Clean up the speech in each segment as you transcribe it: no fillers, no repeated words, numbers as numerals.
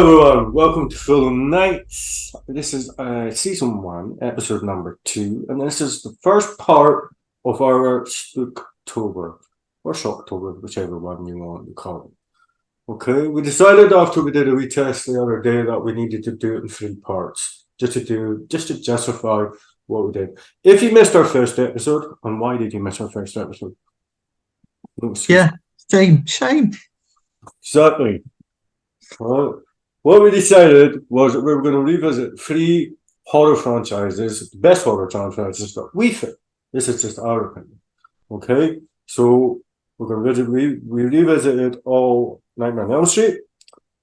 everyone, welcome to Film Nights. This is season 1, episode number 2, and this is the first part of our Spooktober, or Shocktober, whichever one you want to call it. Okay, we decided after we did a retest the other day that we needed to do it in 3 parts, just to justify what we did. If you missed our first episode, and why did you miss our first episode? Yeah, shame. Exactly. Well, what we decided was that we were going to revisit 3 horror franchises, the best horror franchises that we think. This is just our opinion. Okay, so we're going to we revisited all Nightmare on Elm Street.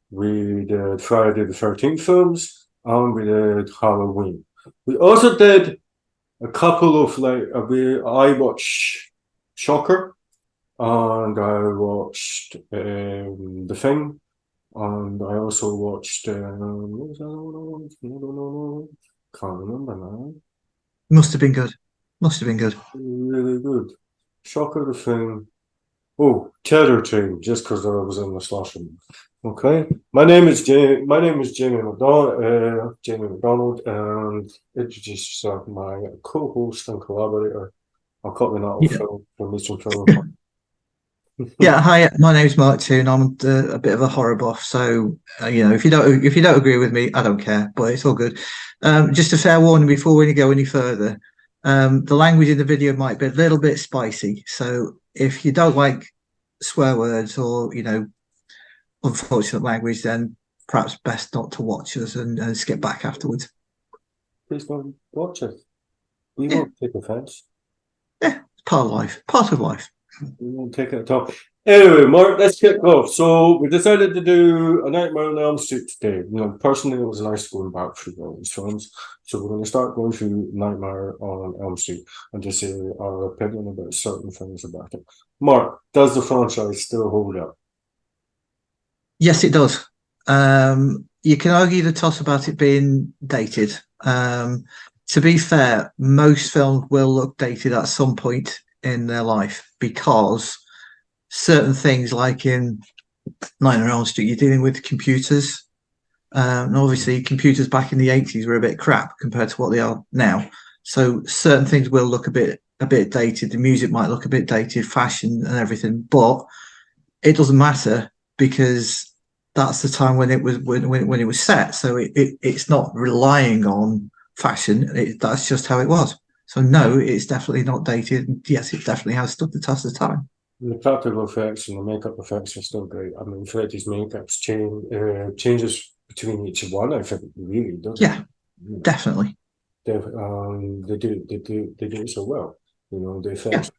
We did Friday the 13th films, and we did Halloween. We also did a couple of I watched Shocker, and I watched The Thing. And I also watched, what was that one? No, can't remember now. Must have been good. Really good. Shocker, The Thing. Oh, Terror Train, just because I was in the slasher. Okay. My name is Jamie McDonald. Jamie McDonald, and introduce yourself, my co-host and collaborator. I'll cut me out of from Eastern Film. Yeah, hi. My name's Mark too, and I'm a bit of a horror buff. So if you don't agree with me, I don't care, but it's all good. Just a fair warning before we go any further. The language in the video might be a little bit spicy, so if you don't like swear words or unfortunate language, then perhaps best not to watch us and skip back afterwards. Please don't watch it. We won't take offense. Yeah, it's part of life. We won't take it at all. Anyway, Mark, let's kick off. So we decided to do A Nightmare on Elm Street today. Personally, it was nice going back through all these films. So we're going to start going through Nightmare on Elm Street and just say our opinion about certain things about it. Mark, does the franchise still hold up? Yes, it does. You can argue the toss about it being dated. To be fair, most films will look dated at some point in their life because certain things, like in Nightmare on Elm Street, you're dealing with computers. And obviously, computers back in the 80s were a bit crap compared to what they are now. So certain things will look a bit dated. The music might look a bit dated, fashion and everything, but it doesn't matter because that's the time when it was set. So it's not relying on fashion. That's just how it was. So no, it's definitely not dated. Yes, it definitely has stood the test of time. The practical effects and the makeup effects are still great. I mean, Freddy's makeup changes between each one. I think really does. Yeah, definitely. They do it so well. The effects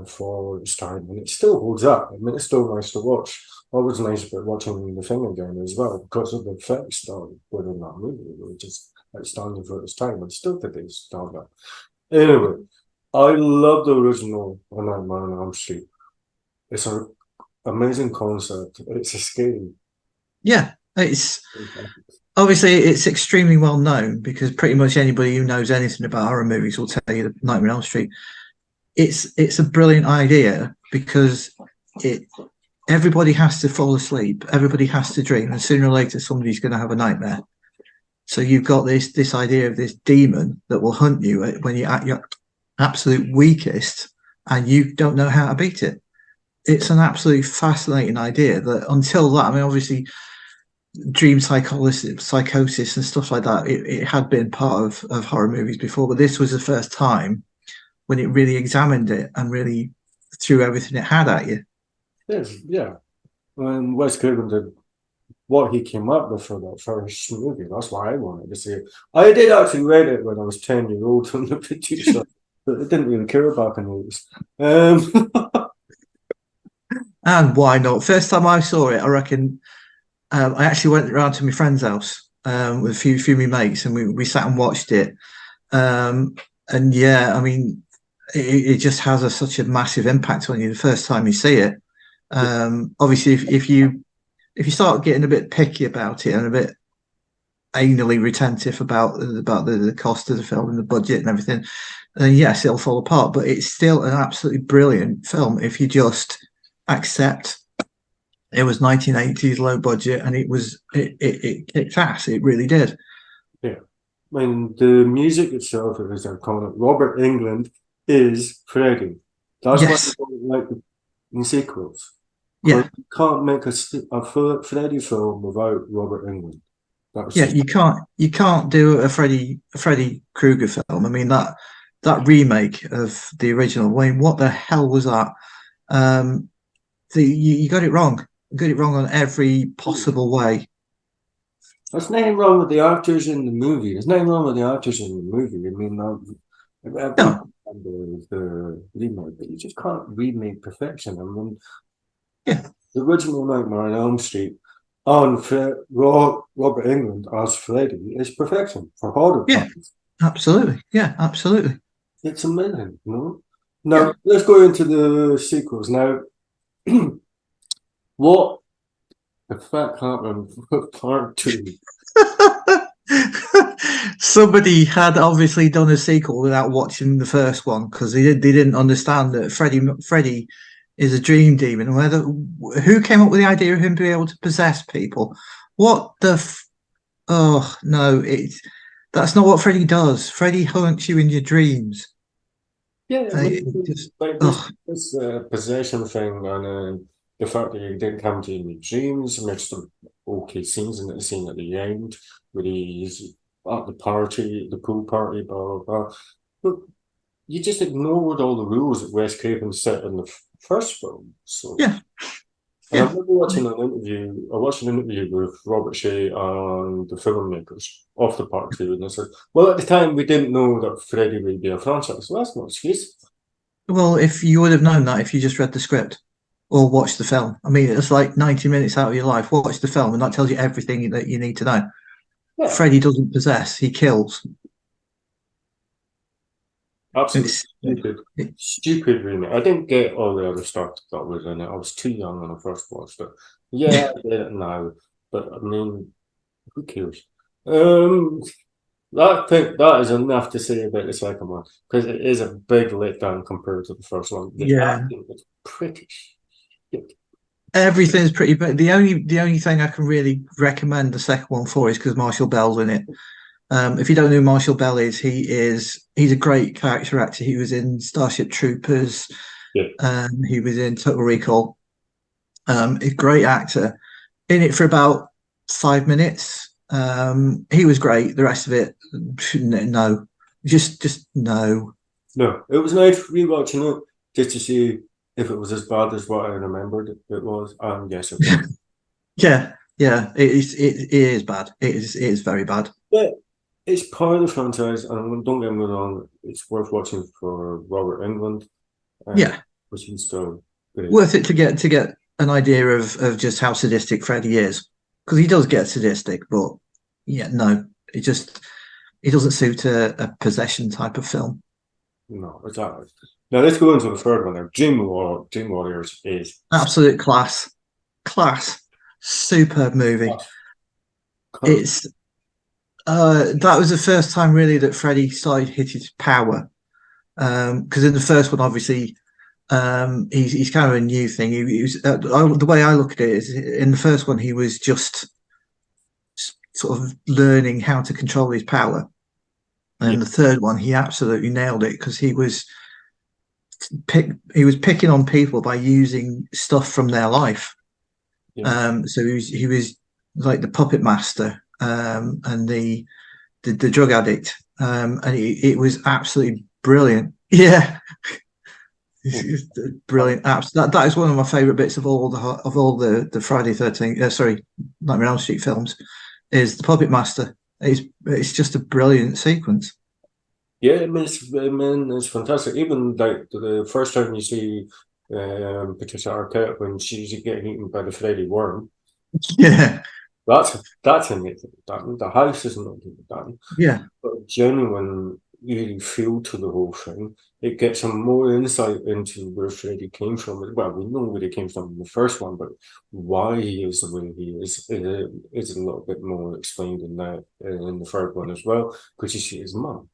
for starting, and it still holds up. I mean, it's still nice to watch. What was nice about watching The Thing again as well, because of the effects that were in that movie, which is outstanding for its time, and still today stand up. Anyway, I love the original Nightmare on Elm Street. It's an amazing concept. It's a scary. Yeah, it's obviously it's extremely well known because pretty much anybody who knows anything about horror movies will tell you that Nightmare on Elm Street. It's a brilliant idea because everybody has to fall asleep, everybody has to dream, and sooner or later somebody's going to have a nightmare. So you've got this idea of this demon that will hunt you when you're at your absolute weakest and you don't know how to beat it. It's an absolutely fascinating idea that until that, I mean, obviously dream psychosis and stuff like that, it had been part of horror movies before, but this was the first time when it really examined it and really threw everything it had at you. Yes, yeah. And Wes Craven did what he came up with for that first movie. That's why I wanted to see it. I did actually read it when I was 10 years old from the producer, but I didn't really care back in those. And why not? First time I saw it, I reckon I actually went around to my friend's house with a few of my mates, and we sat and watched it. And yeah, I mean, it just has such a massive impact on you the first time you see it. Obviously, if you start getting a bit picky about it and a bit anally retentive about the cost of the film and the budget and everything, then yes, it'll fall apart. But it's still an absolutely brilliant film if you just accept It was 1980s, low budget, and it kicked ass. It really did. Yeah. I mean, the music itself, as I call it, Robert England is Freddy. That's why I Yes. don't like the sequels. Because Yeah. you can't make a Freddy film without Robert England. That's Yeah. just You can't do a Freddy Krueger film. I mean that remake of the original. I mean, what the hell was that? Um, you got it wrong. You got it wrong on every possible way. there's nothing wrong with the actors in the movie. There's nothing wrong with the actors in the movie. I mean, we No. can the remake, but you just can't remake perfection. I mean, Yeah. the original Nightmare on Elm Street on Robert England as Freddy is perfection for horror Yeah. fans. Absolutely. Yeah. Absolutely. It's amazing, you know. Yeah. Now let's go into the sequels. Now, what the fuck happened with part two? Somebody had obviously done a sequel without watching the first one because they didn't understand that Freddy is a dream demon. Whether who came up with the idea of him being able to possess people? What the? Oh no! That's not what Freddy does. Freddy haunts you in your dreams. Yeah, I It mean, just like oh this possession thing, and the fact that he didn't come to you in your dreams makes some okay scenes, and the scene at the end where he's at the party, the pool party, blah blah blah. But you just ignored all the rules that Wes Craven set in the first film. So, yeah and I yeah remember watching an interview. I watched an interview with Robert Shea and the filmmakers of the part two, and they said, "Well, at the time we didn't know that Freddy would be a franchise. Well, that's no excuse." Well, if you would have known that if you just read the script or watched the film, I mean, it's like 90 minutes out of your life. Watch the film, and that tells you everything that you need to know. Yeah, Freddy doesn't possess; he kills. absolutely It's stupid, it, stupid remake. I didn't get all the other stuff that was in it. I was too young when I first watched it. Yeah, I get it now, but I mean, who cares? Um, that is enough to say about the second one because it is a big letdown compared to the first one. The yeah. acting is pretty shit. Everything's pretty bad. The only thing I can really recommend the second one for is because Marshall Bell's in it. If you don't know who Marshall Bell is, he's a great character actor. He was in Starship Troopers. Yeah, He was in Total Recall. A great actor. In it for about 5 minutes. He was great. The rest of it, no, just no. no, it was nice rewatching it just to see if it was as bad as what I remembered it was. And yes, it was. Yeah, yeah. It is bad. It is very bad. But it's part of the franchise, and don't get me wrong, it's worth watching for Robert England, uh, Yeah, which he's still great. worth it to get an idea of just how sadistic Freddy is because he does get sadistic, but yeah, no, it doesn't suit a possession type of film. No, exactly. Now let's go into the third one. Now, Dream Warriors is Absolute class, superb movie. It's that was the first time really that Freddy started hitting his power. Because in the first one, obviously, he's kind of a new thing. He was the way I look at it is in the first one he was just sort of learning how to control his power, yeah, and the third one he absolutely nailed it because he was picking on people by using stuff from their life. yeah. So he was like the puppet master and the drug addict, and it was absolutely brilliant. Yeah, it's brilliant. That is one of my favourite bits of all the Friday 13th, sorry, Nightmare on Elm Street films, is the puppet master. It's just a brilliant sequence. Yeah, I mean, it's fantastic. Even like the first time you see Patricia Arquette when she's getting eaten by the Freddy worm, Yeah, that's amazing. The house is not even done, yeah, but genuine really feel to the whole thing. It gets some more insight into where Freddy came from. Well, we know where he came from in the first one, but why he is the way he is a little bit more explained in that in the third one as well, because you see his mum.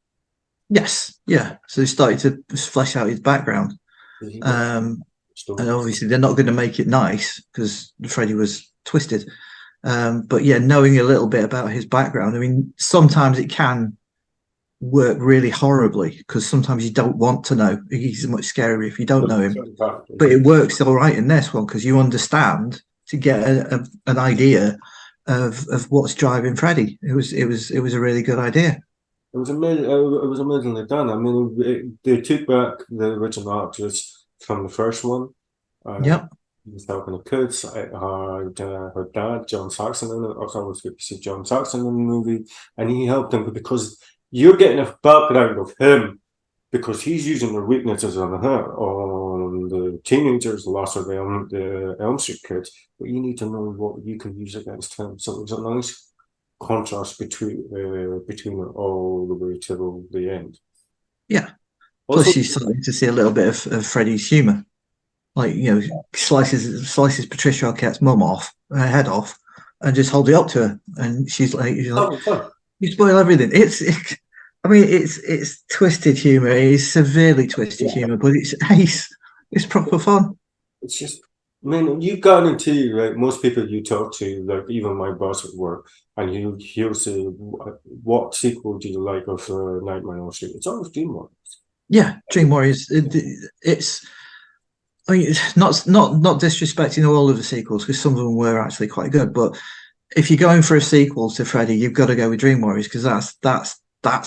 yes, yeah. So he started to flesh out his background. He got Um, and obviously they're not going to make it nice because Freddy was twisted. But yeah, knowing a little bit about his background, I mean, sometimes it can work really horribly because sometimes you don't want to know. He's much scarier if you don't know him. But it works all right in this one because you understand to get an idea of what's driving Freddy. It was a really good idea. It was amazingly done. I mean, they took back the original actress from the first one. Yep. He was helping the kids. Her dad, John Saxon, in it. I was always good to see John Saxon in the movie, and he helped them because you're getting a background of him because he's using their weaknesses on the teenagers, the last of the Elm Street kids. But you need to know what you can use against him. So it was a nice contrast between it all the way till the end. Yeah. Also, Plus, you're starting to see a little bit of Freddy's humour. Like, you know, slices Patricia Arquette's mum off, her head off, and just hold it up to her. And she's like you spoil everything. I mean, it's twisted humour. It's severely twisted humour, but it's ace. It's proper fun. It's just, I mean, you got into right. Most people you talk to, like even my boss at work, and he'll say, "What sequel do you like of Nightmare on Elm Street?" It's always Dream Warriors. Yeah, Dream Warriors. It's. I mean, it's not disrespecting all of the sequels because some of them were actually quite good. But if you're going for a sequel to Freddy, you've got to go with Dream Warriors because that's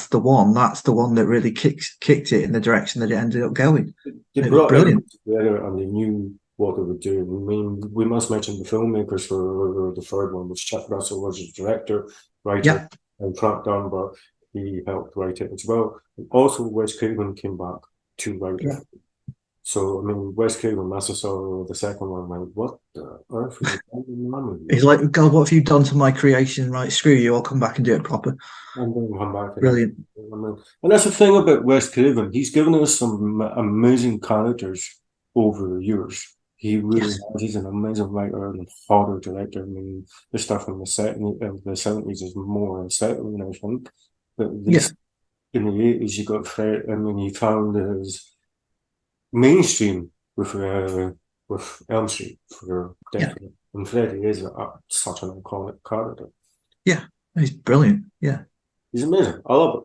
the one. That's the one that really kicked it in the direction that it ended up going. They brought brilliant together and they knew what they were doing. I mean, we must mention the filmmakers for the third one, which Chuck Russell was the director, writer, and Frank Darnberg, he helped write it as well. And also, Wes Craven came back to write it. So, I mean, Wes Craven, I saw the second one, like, what the earth is movie? He's like, God, what have you done to my creation? Right, screw you, I'll come back and do it proper. And then come back. Brilliant. And that's the thing about Wes Craven. He's given us some amazing characters over the years. He really has. He's an amazing writer and horror director. I mean, the stuff from the 70s is more unsettling, I think. But at least in the 80s, you got Fred. I mean, he found his mainstream with Elm Street for definitely. And Freddy is such an iconic character. Yeah, he's brilliant. Yeah, he's amazing. I love it.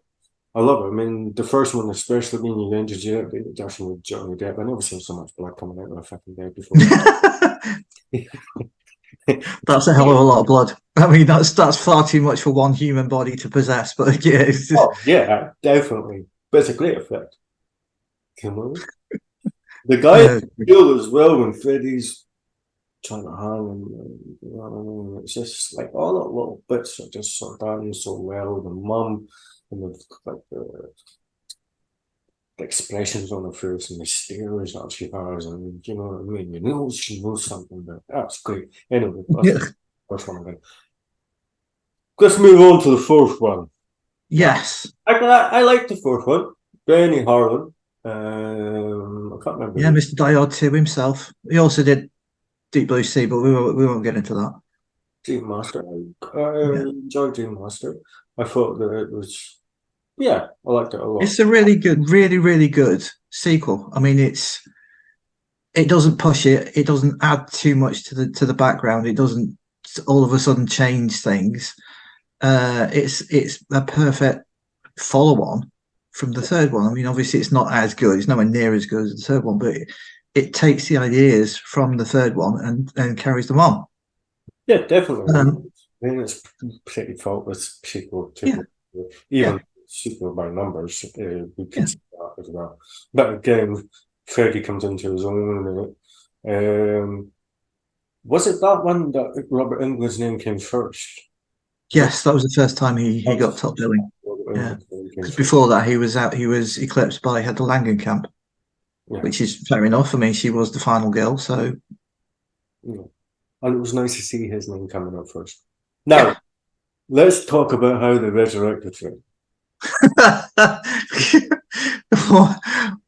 I mean, the first one, especially when you introduced it, definitely with Johnny Depp. I never seen so much blood coming out of a fucking bed before. That's a hell of a lot of blood. I mean, that's far too much for one human body to possess. But yeah, it's just... yeah, definitely. But it's a great effect. The guy killed as well when Freddy's trying to hang him. You know what I mean? It's just like all the little bits are just so done so well. The mum and the expressions on her face and the stares that she has, and you know what I mean. You know she knows something, but that's great. Anyway, first one again. Let's move on to the fourth one. Yes, I like the fourth one. Benny Harlan. I can't remember. Yeah, Mr. Diode 2 himself. He also did Deep Blue Sea, but we won't get into that. Dream Master. I enjoyed Dream Master. I thought that it was, I liked it a lot. It's a really good, really good sequel. I mean, it doesn't push it. It doesn't add too much to the background. It doesn't all of a sudden change things. It's a perfect follow-on from the third one. I mean, obviously it's not as good. It's nowhere near as good as the third one, but it takes the ideas from the third one and carries them on. Yeah, definitely. I mean, it's pretty faultless sequel. Even sequel by numbers, we can see that as well. But again, Freddy comes into his own. Was it that one that Robert Englund's name came first? Yes, that was the first time he got top billing. Yeah, because before that he was eclipsed by Heather Langenkamp, which is fair enough. I mean, she was the final girl, so. Yeah. And it was nice to see his name coming up first. Now, let's talk about how they resurrected him.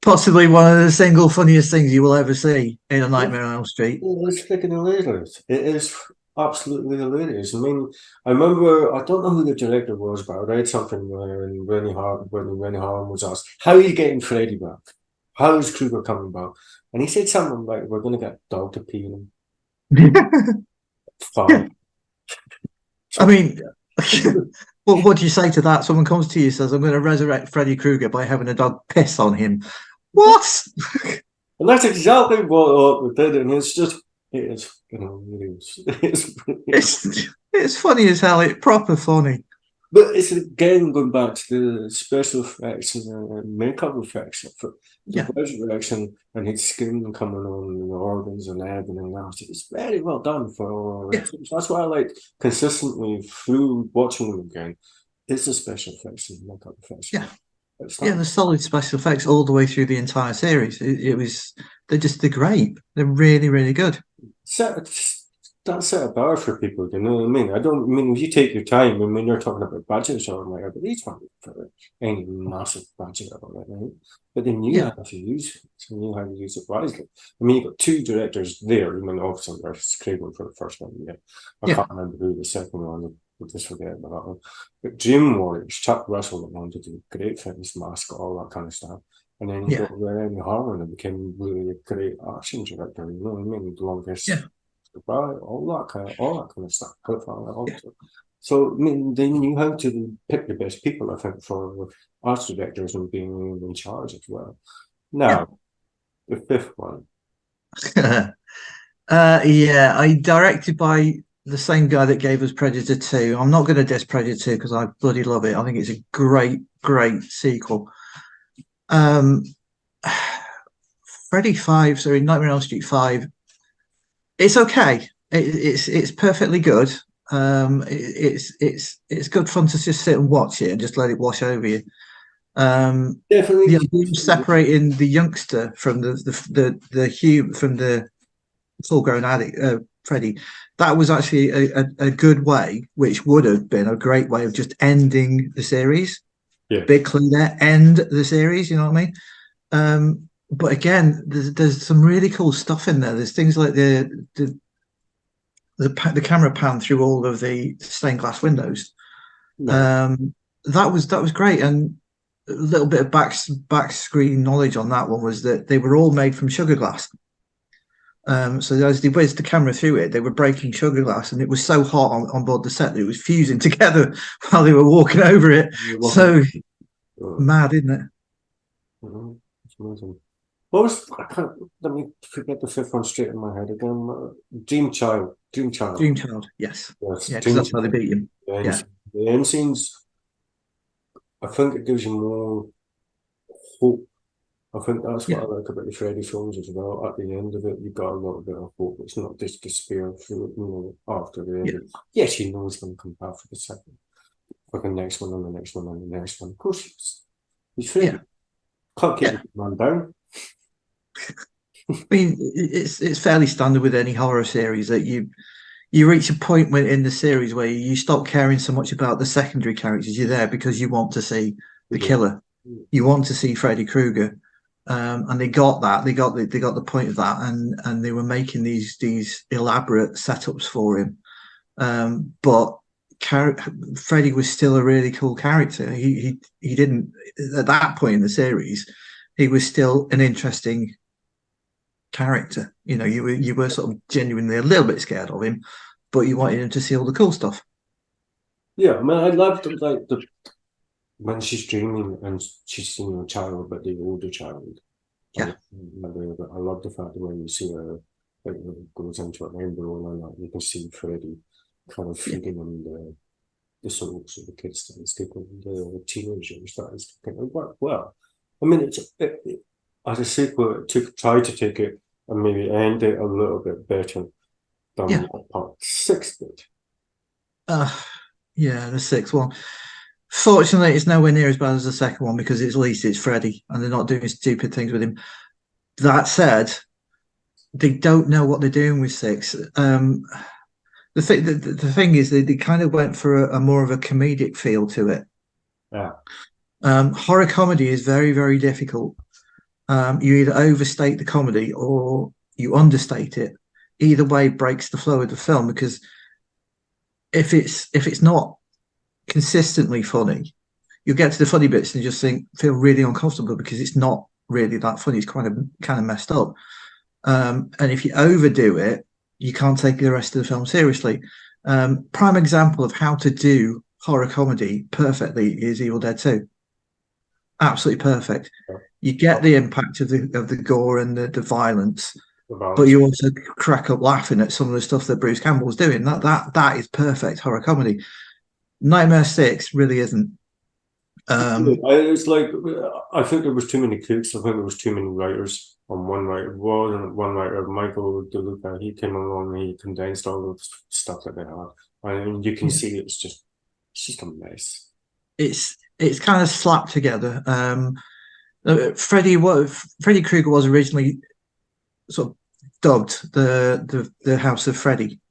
Possibly one of the single funniest things you will ever see in A Nightmare on Elm Street. It's freaking hilarious. It is absolutely hilarious. I mean, I remember, I don't know who the director was, but I read something when Rennie Harlan was asked, how are you getting Freddy back? How is Krueger coming back? and he said something like, "We're going to get a dog to pee in him." Fine. I mean, what do you say to that? Someone comes to you and says, "I'm going to resurrect Freddy Krueger by having a dog piss on him." What? And that's exactly what we did, and it's just it is, you know, It's funny as hell. It's proper funny. but it's again going back to the special effects and the makeup effects for the Yeah, resurrection and his skin coming on and the organs and everything else. It's very well done for yeah, that's why I like consistently through watching them again. It's the special effects and makeup effects. yeah, It's yeah. not The solid special effects all the way through the entire series. It was they're great. They're really really good. set that set a bar for people, you know what I mean? I don't I mean if you take your time, I mean you're talking about budgets or whatever, but these weren't for any massive budget or it, right? But they knew Yeah, how to use it, they knew how to use it wisely. I mean you've got two directors there, I mean obviously there's Craven for the first one, yeah. I yeah, can't remember who the second one, we'll just forget about that one. But Dream Warriors, Chuck Russell that wanted to do great things, mask, all that kind of stuff. And then you yeah, got Rennie Harlan and became really a great action director, you know what I mean? The longest yeah, right, all that kind of stuff. yeah, So I mean, they knew how to pick the best people, I think, for art directors and being in charge as well. yeah. Now, the fifth one, Yeah, I directed by the same guy that gave us Predator 2. I'm not going to diss Predator 2 because I bloody love it. I think it's a great, great sequel. Um, Freddy 5, sorry, Nightmare on Elm Street 5. It's okay. It's perfectly good. It's good fun to just sit and watch it and just let it wash over you. definitely. The idea of separating the youngster from from the full grown addict, Freddy, that was actually a good way, which would have been a great way of just ending the series. Yeah, Big clue there, end the series. You know what I mean? But again, there's some really cool stuff in there. There's things like the camera pan through all of the stained glass windows. no, Um, that was great, and a little bit of back screen knowledge on that one was that they were all made from sugar glass. So as they whizzed the camera through it, they were breaking sugar glass, and it was so hot on board the set that it was fusing together while they were walking over it. it wasn't. So Uh, mad, isn't it? it's amazing. What was I can't let me forget the fifth one straight in my head again. Dream Child, Dream Child. Dream Child, yes, Yes, yeah, because Dream that's how they Child. beat him. Yeah, The end scenes. I think it gives you more hope. I think that's what yeah, I like about the Freddy films as well. At the end of it, you got a little bit of hope. It's not just despair through it, you know, after the end yeah, of it. Yes, you know it's going to come back for the second, for the next one and the next one and the next one. Of course, he's Freddy. yeah, Can't keep yeah. the man down. I mean, it's fairly standard with any horror series that you reach a point when in the series where you stop caring so much about the secondary characters. You're there because you want to see the Yeah. killer. You want to see Freddy Krueger, and they got that. They got the point of that, and they were making these elaborate setups for him. But Freddy was still a really cool character. He didn't at that point in the series. He was still an interesting character. You know, you were sort of genuinely a little bit scared of him, but you wanted him to see all the cool stuff. Yeah, I mean, I loved like the when she's dreaming and she's seeing a child, but the older child. I, Yeah, I love the fact that when you see her, like, when it goes into an embryo and that, you can see Freddy kind of yeah, feeding him the souls of the kids that he's taking, the teenagers that he's taking. It worked well. I mean, as a sequel, it tried to take it and maybe end it a little bit better than yeah. what part six did. Uh, yeah, the sixth one. Fortunately, it's nowhere near as bad as the second one because at least it's Freddy and they're not doing stupid things with him. That said, they don't know what they're doing with six. The thing is, they kind of went for a more of a comedic feel to it. Yeah, Horror comedy is very, very difficult. You either overstate the comedy or you understate it. Either way breaks the flow of the film because if it's not consistently funny, you'll get to the funny bits and just feel really uncomfortable because it's not really that funny. It's kind of messed up. And if you overdo it, you can't take the rest of the film seriously. Prime example of how to do horror comedy perfectly is Evil Dead 2. Absolutely perfect. You get the impact of the gore and the violence, The but violence. you also crack up laughing at some of the stuff that Bruce Campbell was doing. That is perfect horror comedy. Nightmare 6 really isn't. It's like I think there was too many cooks. I think there was too many writers on one writer. One writer, Michael DeLuca. He came along and he condensed all of the stuff that they had, and you can see it's just a mess. It's kind of slapped together. Freddy Krueger was originally sort of dubbed the House of Freddy.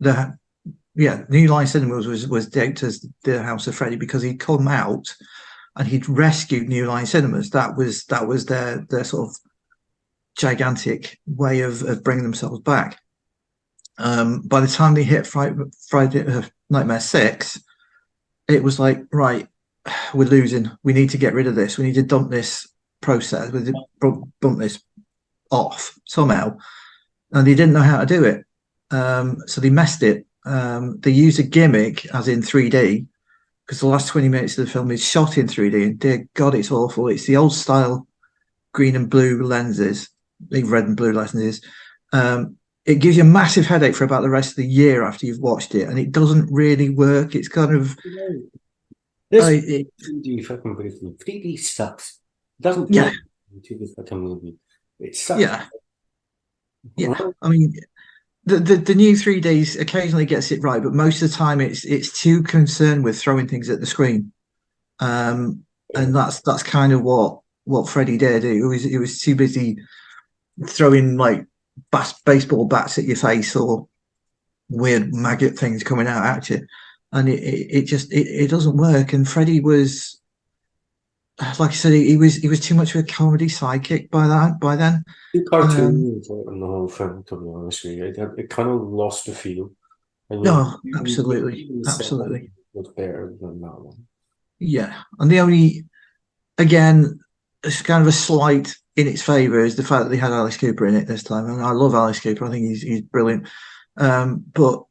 New Line Cinemas was dubbed as the House of Freddy because he'd come out and he'd rescued New Line Cinemas. That was their sort of gigantic way of bringing themselves back. By the time they hit Friday Nightmare 6, it was like, right, we're losing. We need to get rid of this. We need to dump this process. We need to dump this off somehow. And they didn't know how to do it. So they messed it. They used a gimmick, as in 3D, because the last 20 minutes of the film is shot in 3D. And dear God, it's awful. It's the old style green and blue lenses, red and blue lenses. It gives you a massive headache for about the rest of the year after you've watched it, and it doesn't really work. It's kind of This 3D fucking movie. 3D sucks. It doesn't yeah, to this fucking movie. It sucks. Yeah. I mean, the new 3Ds occasionally gets it right, but most of the time it's too concerned with throwing things at the screen. And that's kind of what Freddy did. It was too busy throwing like baseball bats at your face or weird maggot things coming out at you, and it just it doesn't work. And Freddy was, like I said, he was too much of a comedy sidekick by then. Too cartoony in the whole film, to be honest with you. It kind of lost the feel. And No, you absolutely, even said absolutely, was better than that one. yeah. And the only, again, it's kind of a slight in its favour is the fact that they had Alice Cooper in it this time, and I love Alice Cooper. I think he's brilliant. But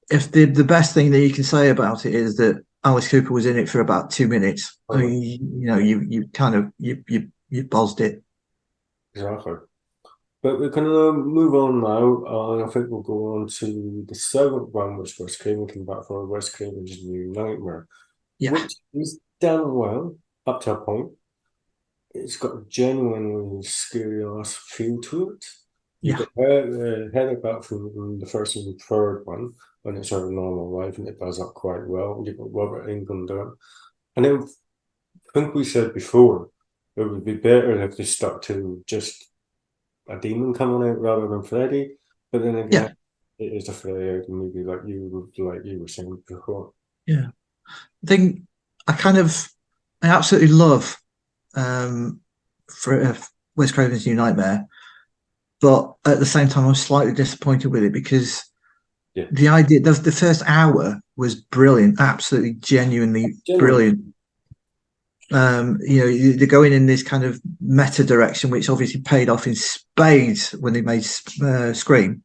if the best thing that you can say about it is that Alice Cooper was in it for about 2 minutes, I mean, you kind of you buzzed it. Exactly. But we're going to move on now, and I think we'll go on to the seventh one, which Wes Craven came back for, Wes Craven's New Nightmare, Yeah, which is done well up to a point. It's got a genuinely scary ass feel to it. You yeah, get headache back from the first and third one when it's sort of normal life, and it does that quite well. You've got Robert Englund doing, and then I think we said before it would be better if they stuck to just a demon coming out rather than Freddy. But then yeah, again, it is a Freddy out movie like you were saying before. yeah. I think I absolutely love for Wes Craven's New Nightmare, but at the same time, I'm slightly disappointed with it because Yeah. the idea, the first hour was brilliant, absolutely genuinely Genuinely. brilliant. They're going in this kind of meta direction, which obviously paid off in spades when they made Scream.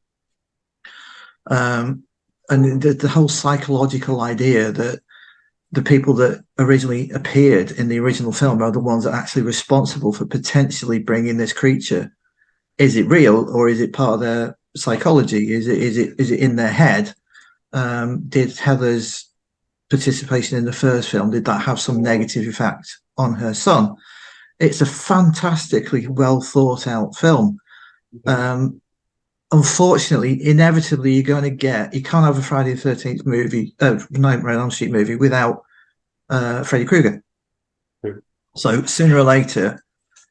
And the whole psychological idea that the people that originally appeared in the original film are the ones that are actually responsible for potentially bringing this creature. Is it real or is it part of their psychology? Is it in their head? Did Heather's participation in the first film, did that have some negative effect on her son? It's a fantastically well thought out film. Unfortunately, inevitably, you can't have a Friday the 13th movie, Nightmare on Elm Street movie without Freddy Krueger. So sooner or later,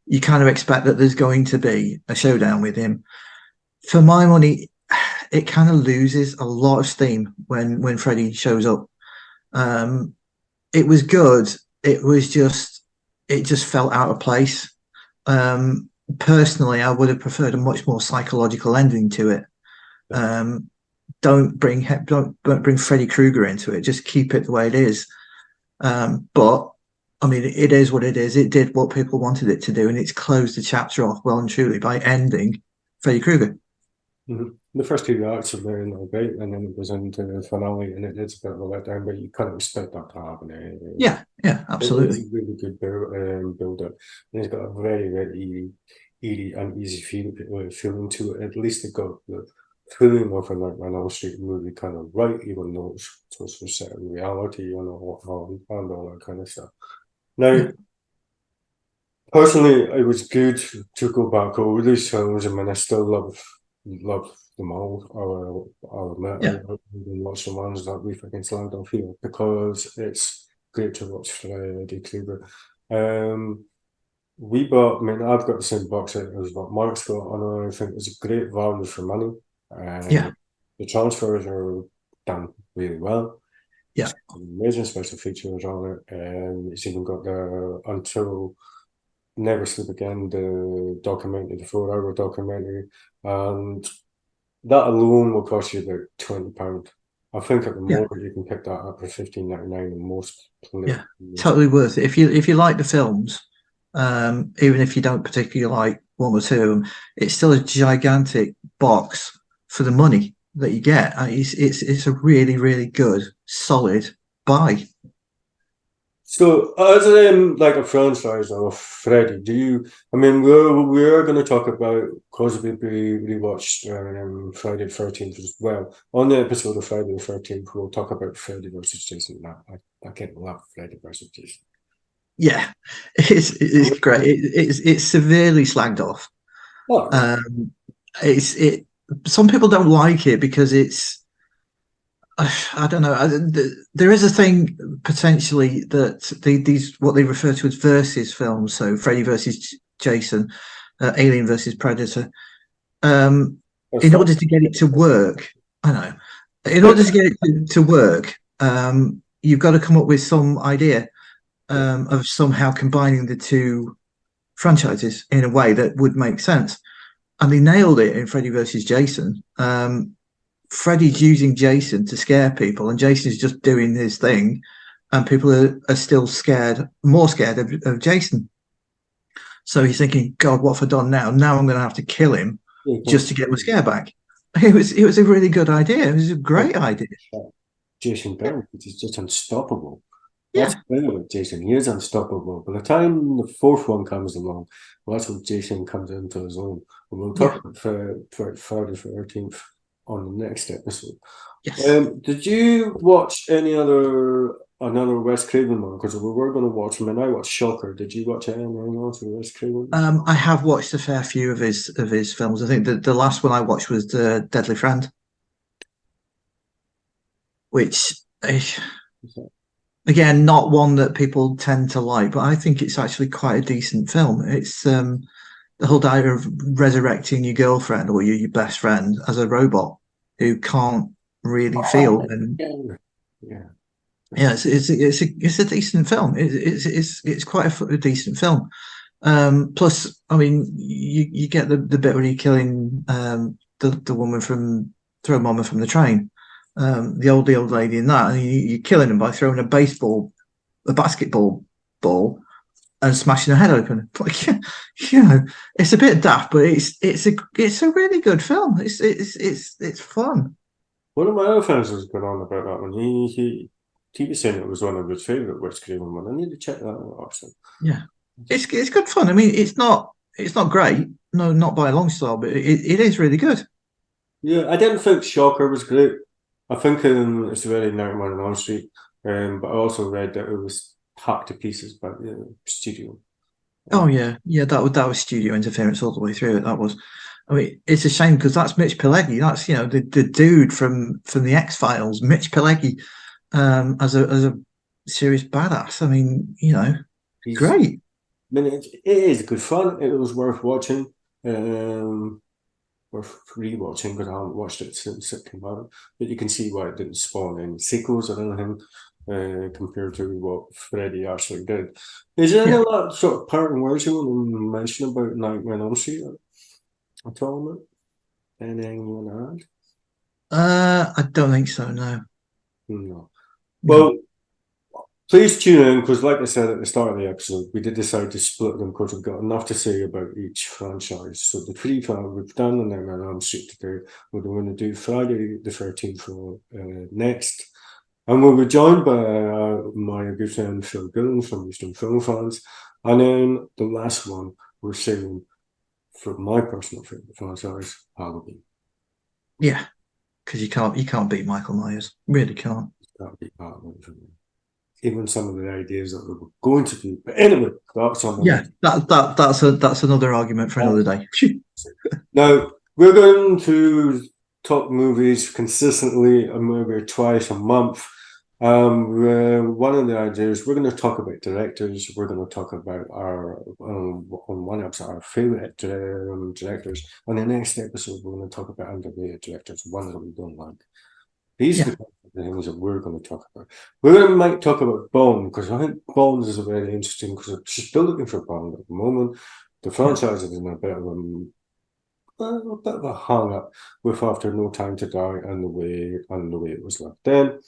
you kind of expect that there's going to be a showdown with him. For my money, it kind of loses a lot of steam when Freddy shows up. It was good. It just felt out of place. Personally, I would have preferred a much more psychological ending to it. Don't bring Freddy Krueger into it. Just keep it the way it is. But I mean, it is what it is. It did what people wanted it to do, and it's closed the chapter off well and truly by ending Freddy Krueger. The first two acts are very not great, and then it goes into the finale, and it's a bit of a letdown. But you kind of expect that to happen. Yeah, It's absolutely. a really good build up, and it's got a very very eerie and easy feeling to it. At least it got the feeling of a Nightmare on Elm Street movie kind of right, even though it's supposed to set in reality and all that kind of stuff. Now, Yeah, personally, it was good to go back over these films. I mean, I still love them all. I'll admit, yeah, I even watch the ones that we've against Landau here because it's great to watch Freddy Krueger. Um, I mean, I've got the same box set as what Mark's got, and I think it's a great value for money. yeah, The transfers are done really well. yeah, Amazing special features on it, and it's even got the Until Never Sleep Again, the documentary, the 4 hour documentary, and that alone will cost you about £20. I think at the yeah, moment you can pick that up for 15.99 in most yeah. places. Totally worth it. If you like the films, even if you don't particularly like one or two of them, it's still a gigantic box for the money that you get. It's a really really good solid buy. So, as like a franchise of Freddy, do you? I mean, we're going to talk about because we rewatched Friday the 13th as well. On the episode of Friday the 13th, we'll talk about Freddy versus Jason. I can't love Freddy versus Jason. Yeah, it's great. It's severely slagged off. Oh yeah, Um, it's it. Some people don't like it because it's. I don't know. There is a thing potentially that these what they refer to as versus films. So Freddy versus Jason, Alien versus Predator. Um, that's in fun. order to get it to work, I know. In order to get it to work, you've got to come up with some idea Yeah, of somehow combining the two franchises in a way that would make sense. And they nailed it in Freddy versus Jason. Freddy's using Jason to scare people, and Jason's just doing his thing, and people are still scared, more scared of Jason. So he's thinking, God, what have I done now? Now I'm going to have to kill him yeah, just to get my scare back. It was a really good idea. It was a great idea. Jason Bell, which is just unstoppable. That's Yeah, brilliant, Jason. He is unstoppable. By the time the fourth one comes along, well, that's when Jason comes into his own. And we'll yeah, talk about Friday the 13th on the next episode. yes. Did you watch any another Wes Craven one? Because we were going to watch him, and I watched Shocker. Did you watch anything else with Wes Craven? I have watched a fair few of his films. I think the last one I watched was The Deadly Friend, which again, not one that people tend to like, but I think it's actually quite a decent film. It's the whole idea of resurrecting your girlfriend or your best friend as a robot who can't really feel. And Yeah, yeah. yeah, it's a decent film. It's quite a decent film. Plus, I mean, you get the bit where you're killing the woman from throw mama from the train, the old lady in that, and you're killing them by throwing a basketball ball and smashing her head open. Like, you know, it's a bit daft, but it's a really good film. It's fun. One of my other friends was going on about that one. He was saying it was one of his favourite Wes Craven one. I need to check that out. Actually. Yeah, it's good fun. I mean, it's not great, no, not by a long style, but it is really good. Yeah, I didn't think Shocker was great. I think it's very Nightmare on Elm Street, but I also read that it was hacked to pieces by the studio. Oh Um, yeah, yeah. That was studio interference all the way through it. That was. I mean, it's a shame because that's Mitch Pileggi. That's the dude from the X Files, Mitch Pileggi, as a serious badass. I mean, he's, great. I mean, it is good fun. It was worth watching, um, worth rewatching because I haven't watched it since it came out. But you can see why it didn't spawn any sequels or anything compared to what Freddy actually did. Is there any Yeah. other sort of parting words you want to mention about Nightmare on Elm Street at all, mate? Anything you want to add? I don't think so. No, No. no. Well, Please tune in because, like I said at the start of the episode, we did decide to split them because we've got enough to say about each franchise. So the three we've done, and then on Street today, we're going to do Friday the 13th for next. And we'll be joined by my good friend Phil Gillen from Eastern Film Fans. And then the last one, we're saying, for my personal favourite franchise, Halloween. Yeah, because you can't beat Michael Myers. Really can't. That'd be Halloween for me. Even some of the ideas that we were going to do. But anyway, that's on that's another argument for another day. Now, we're going to talk movies consistently, a movie twice a month. One of the ideas, we're going to talk about directors. We're going to talk about our, on one episode, our favourite directors. On the next episode, we're going to talk about underrated directors, ones that we don't like. These are the things that we're going to talk about. Might talk about Bond, because I think Bond is very interesting, because I'm still looking for Bond at the moment. The franchise is in a bit of a hang up with After No Time to Die and the way it was left then.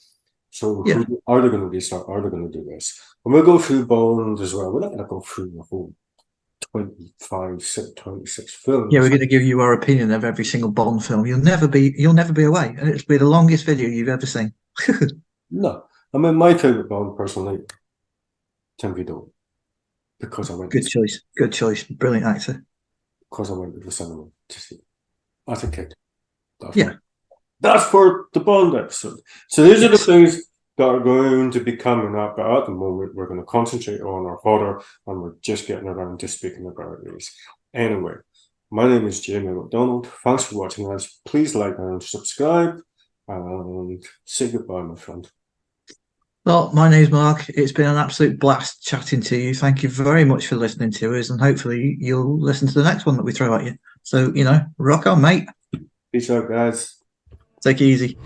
So who are they going to restart? Are they going to do this? And we'll go through Bond as well. We're not going to go through the whole 26 films. Yeah, we're going to give you our opinion of every single Bond film. You'll never be away, and it'll be the longest video you've ever seen. No, I mean my favorite Bond personally, Tim Vidal, because I went. Good choice, brilliant actor. Because I went to the cinema to see it as a kid. That's for the Bond episode. So these are the things that are going to be coming up, but at the moment we're going to concentrate on our horror, and we're just getting around to speaking about these. Anyway, my name is Jamie McDonald. Thanks for watching us. Please like and subscribe, and say goodbye, my friend. Well, my name's Mark. It's been an absolute blast chatting to you. Thank you very much for listening to us, and hopefully you'll listen to the next one that we throw at you. So, rock on, mate. Peace out, guys. Take it easy.